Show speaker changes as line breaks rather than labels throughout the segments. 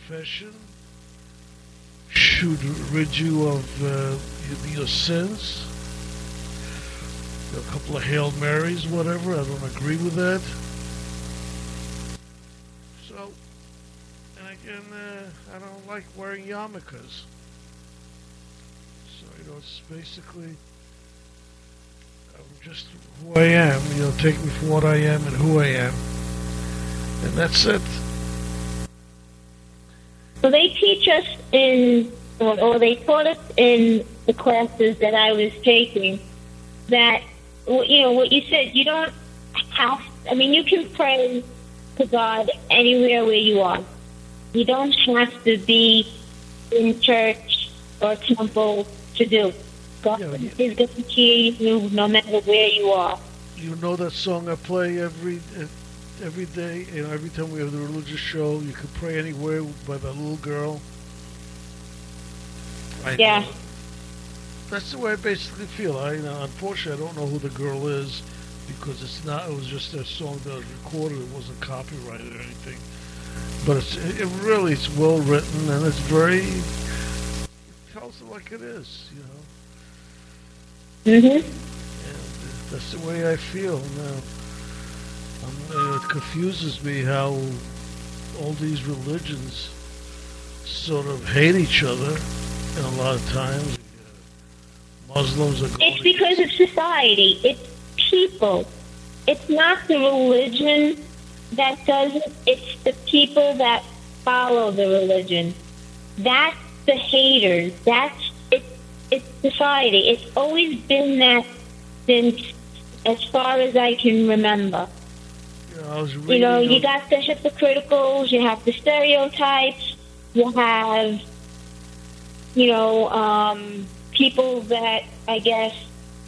confession should rid you of your sins. A couple of Hail Marys, whatever. I don't agree with that. So, and again, I don't like wearing yarmulkes. So, it's basically, I'm just who I am. Take me for what I am and who I am. And that's it.
So they teach us or they taught us in the classes that I was taking that, what you said, you don't have, you can pray to God anywhere where you are. You don't have to be in church or temple to do. God is going to hear you no matter where you are.
You know that song I play every day? Every time we have the religious show, you can pray anywhere by that little girl.
Yeah.
That's the way I basically feel. Unfortunately, I don't know who the girl is because it was just a song that was recorded. It wasn't copyrighted or anything. But it's well written and it tells it like it is,
Mm-hmm.
And that's the way I feel now. It confuses me how all these religions sort of hate each other, and a lot of times Muslims are going...
It's because of society. It's people. It's not the religion that does it. It's the people that follow the religion. That's the haters. It's society. It's always been that since as far as I can remember. You got the hypocriticals, you have the stereotypes, you have, people that I guess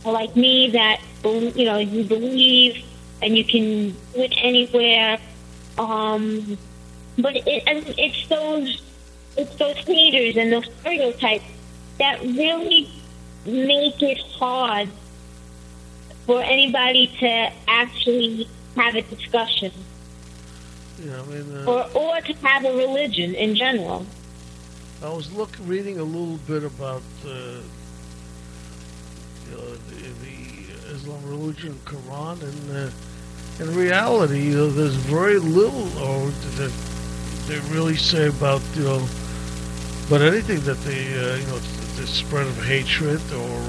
are like me that, you believe and you can do it anywhere. But it's those haters and those stereotypes that really make it hard for anybody to actually have a discussion. Or to have a religion in general.
I was reading a little bit about the Islam religion, Quran, and in reality, there's very little that they really say about, but anything that the spread of hatred or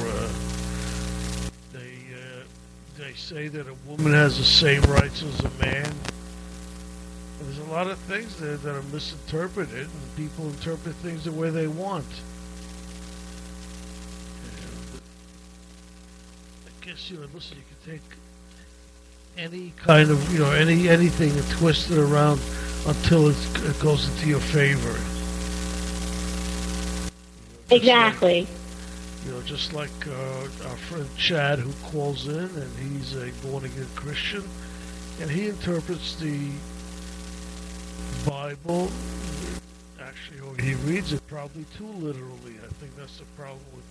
they say that a woman has the same rights as a man. There's a lot of things there that are misinterpreted, and people interpret things the way they want. And I guess, listen, you can take any kind of, anything and twist it around until it goes into your favor.
Exactly.
Just like our friend Chad, who calls in, and he's a born-again Christian, and he interprets the Bible, actually, or he reads it probably too literally. I think that's the problem with,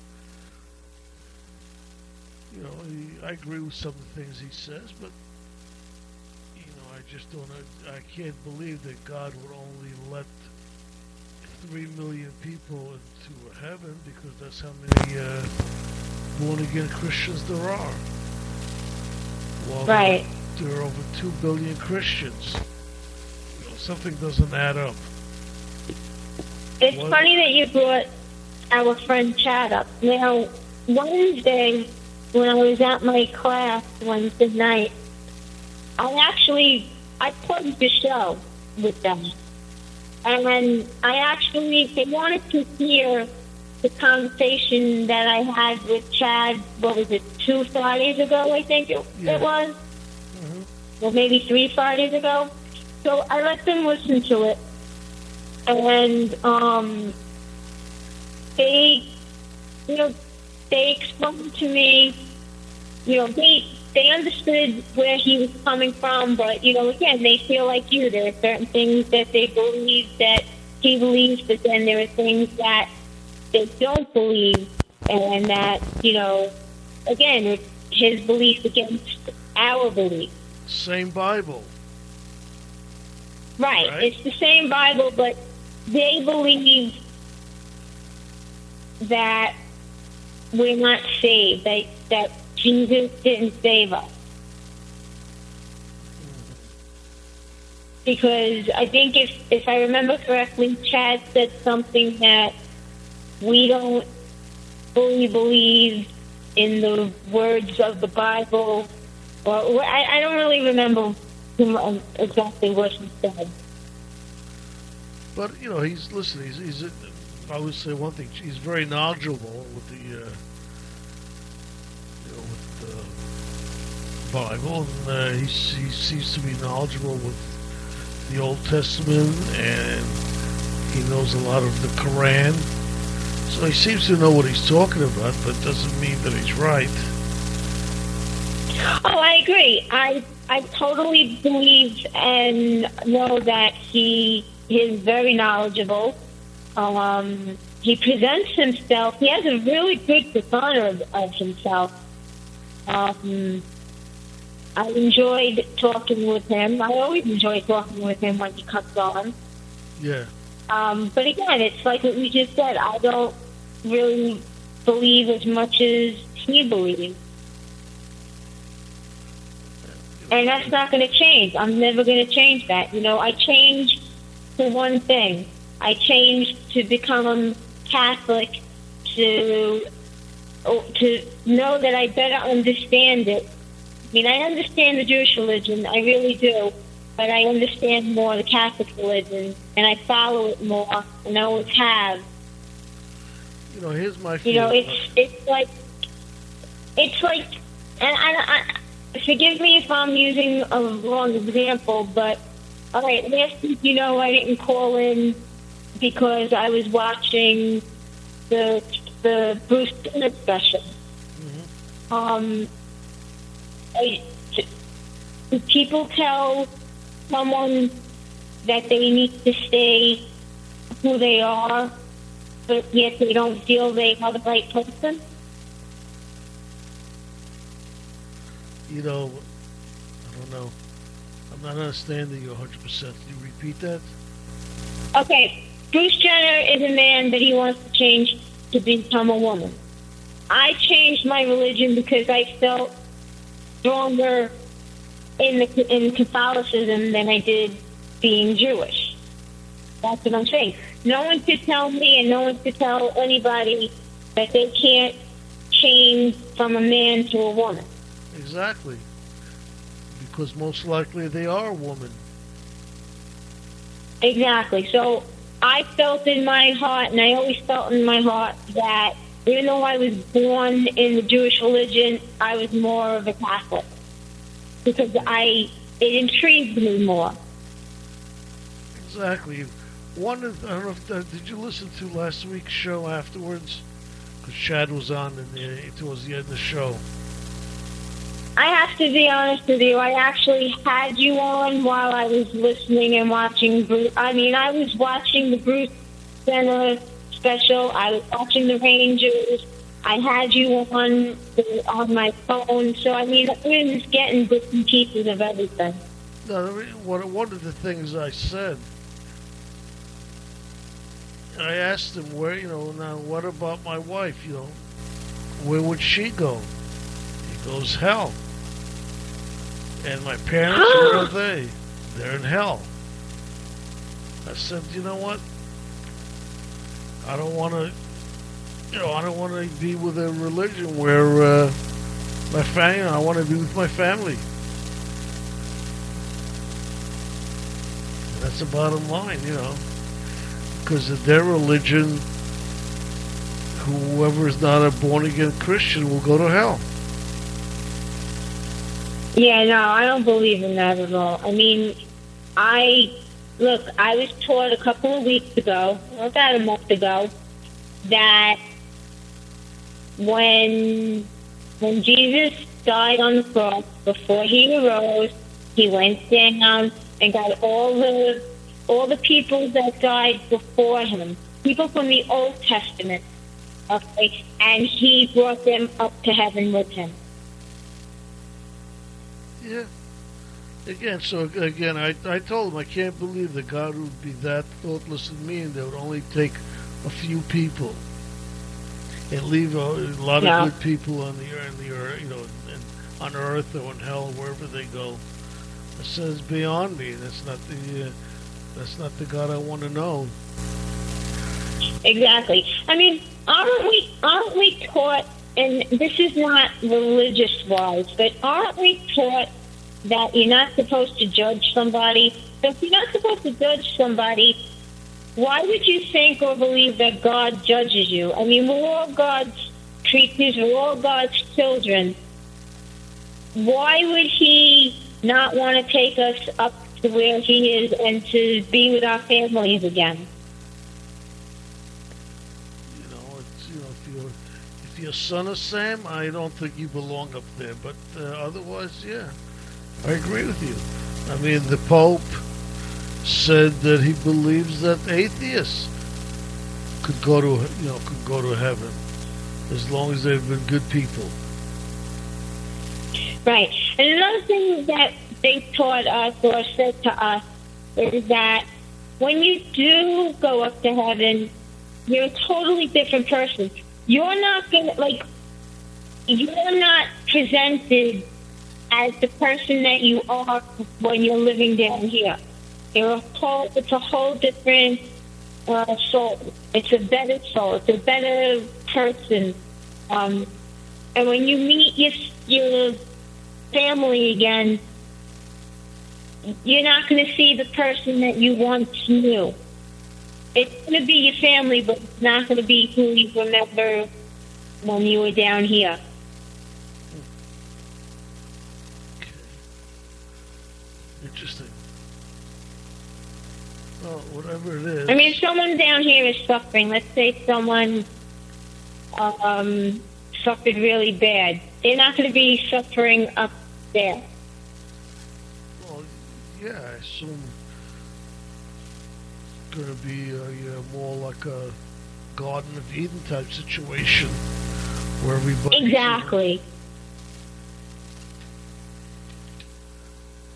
I agree with some of the things he says, but, I just I can't believe that God would only let 3 million people into heaven because that's how many born-again Christians there are. Well,
right.
There are over 2 billion Christians. Something doesn't add up.
It's funny that you brought our friend Chad up. Now, Wednesday, when I was at my class Wednesday night, I plugged the show with them. And they wanted to hear the conversation that I had with Chad, 2 Fridays ago, I think it was? Mm-hmm. Or maybe 3 Fridays ago. So I let them listen to it. And they explained to me, they understood where he was coming from, but, again, they feel like you. There are certain things that they believe that he believes, but then there are things that they don't believe, and that, again, it's his belief against our belief.
Same Bible.
Right. It's the same Bible, but they believe that we're not saved, that Jesus didn't save us. Because I think if I remember correctly, Chad said something that we don't fully believe in the words of the Bible. Or I don't really remember exactly what he said.
But he's I would say one thing. He's very knowledgeable with the Bible, and he seems to be knowledgeable with the Old Testament, and he knows a lot of the Quran. So he seems to know what he's talking about, but it doesn't mean that he's right.
Oh, I agree. I totally believe and know that he is very knowledgeable. He presents himself. He has a really good persona of himself. I enjoyed talking with him. I always enjoy talking with him when he comes on.
Yeah.
But again, it's like what we just said. I don't really believe as much as he believes. And that's not going to change. I'm never going to change that. I changed for one thing. I changed to become Catholic to know that I better understand it. I mean, I understand the Jewish religion, I really do, but I understand more the Catholic religion, and I follow it more, and I always have.
Here's my feeling.
It's like, and I forgive me if I'm using a wrong example, but all right, last week, I didn't call in because I was watching the Bruce Jenner special.
Mm-hmm.
People tell someone that they need to stay who they are, but yet they don't feel they are the right person?
I don't know. I'm not understanding you 100%. Can you repeat that?
Okay, Bruce Jenner is a man that he wants to change to become a woman. I changed my religion because I felt stronger in Catholicism than I did being Jewish. That's what I'm saying. No one could tell me, and no one could tell anybody that they can't change from a man to a woman.
Exactly. Because most likely they are a woman.
Exactly. So I felt in my heart, and I always felt in my heart, that even though I was born in the Jewish religion, I was more of a Catholic. Because it intrigued me more.
Exactly. I don't know if did you listen to last week's show afterwards? Because Chad was on towards the end of the show.
I have to be honest with you. I actually had you on while I was listening and watching Bruce. I mean, I was watching the Bruce Jenner special. I was watching the Rangers. I had you on my phone. So, I mean, I was getting bits and pieces of everything.
No, one of the things I said, I asked him, now what about my wife, where would she go? He goes, hell. And my parents, where are they? They're in hell. I said, you know what? I don't want to be with a religion where my family. I want to be with my family. And that's the bottom line, because of their religion, whoever is not a born-again Christian will go to hell.
Yeah, no, I don't believe in that at all. I mean, I was taught a couple of weeks ago, about a month ago, that when Jesus died on the cross, before he arose, he went down and got all the people that died before him, people from the Old Testament, okay, and he brought them up to heaven with him.
Yeah, again, so again, I told him I can't believe that God would be that thoughtless and mean. That would only take a few people and leave a lot of good people on the earth, on earth or in hell, wherever they go. It says beyond me. That's not the God I want to know.
Exactly. I mean, aren't we taught, and this is not religious wise, but aren't we taught that you're not supposed to judge somebody? So if you're not supposed to judge somebody, why would you think or believe that God judges you? I mean, we're all God's creatures, we're all God's children. Why would He not want to take us up to where He is and to be with our families again?
If you're son of Sam, I don't think you belong up there. But otherwise, yeah, I agree with you. I mean, the Pope said that he believes that atheists could go to heaven as long as they've been good people.
Right. And another thing that they taught us or said to us is that when you do go up to heaven, you're a totally different person. You're not presented as the person that you are when you're living down here. It's a whole different soul. It's a better soul. It's a better person. And when you meet your family again, you're not going to see the person that you once knew. It's going to be your family, but it's not going to be who you remember when you were down here.
Okay. Interesting. Well, whatever it is.
I mean, if someone down here is suffering, let's say someone suffered really bad, they're not going to be suffering up there.
Well, yeah, I assume it's going to be more like a Garden of Eden type situation where everybody...
Exactly.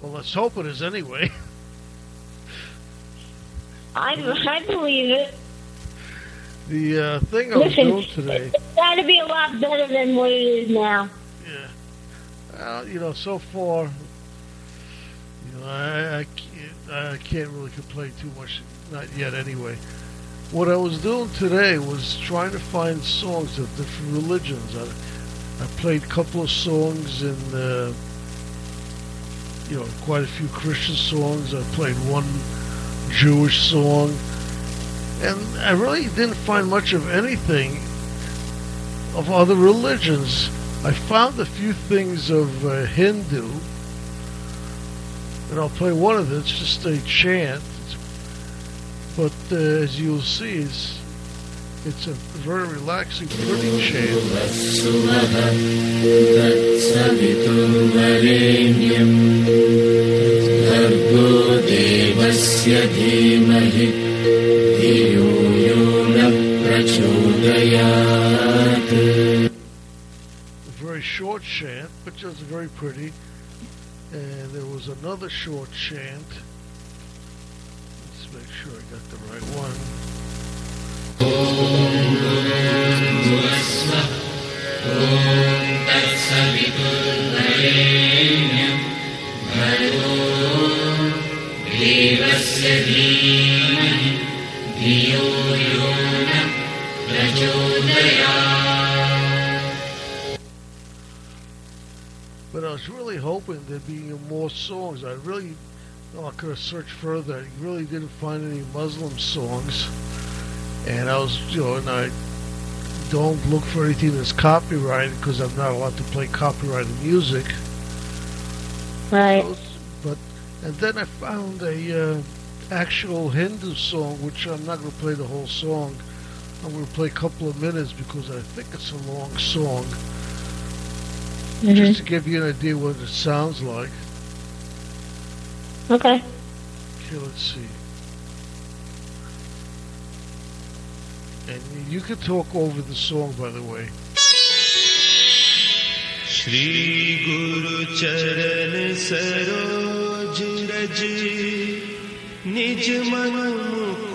Well, let's hope it is anyway.
I believe it.
The thing I was doing today...
It's got to be a lot better than what it is now.
Yeah. So far, I can't really complain too much. Not yet, anyway. What I was doing today was trying to find songs of different religions. I played a couple of songs in, quite a few Christian songs. I played one Jewish song. And I really didn't find much of anything of other religions. I found a few things of Hindu. And I'll play one of them. It's just a chant. But as you'll see, it's a very relaxing, pretty chant. A very short chant, but just very pretty. And there was another short chant. Let's make sure I got the right one. But I was really hoping there'd be more songs. I could have searched further. I really didn't find any Muslim songs. And I was, and I don't look for anything that's copyrighted because I'm not allowed to play copyrighted music.
Right.
And then I found a actual Hindu song, which I'm not going to play the whole song. I'm going to play a couple of minutes because I think it's a long song. Mm-hmm. Just to give you an idea what it sounds like.
Okay.
Okay, let's see. And you can talk over the song, by the way.
Shri Guru Charan Saroj गज निज मन मुख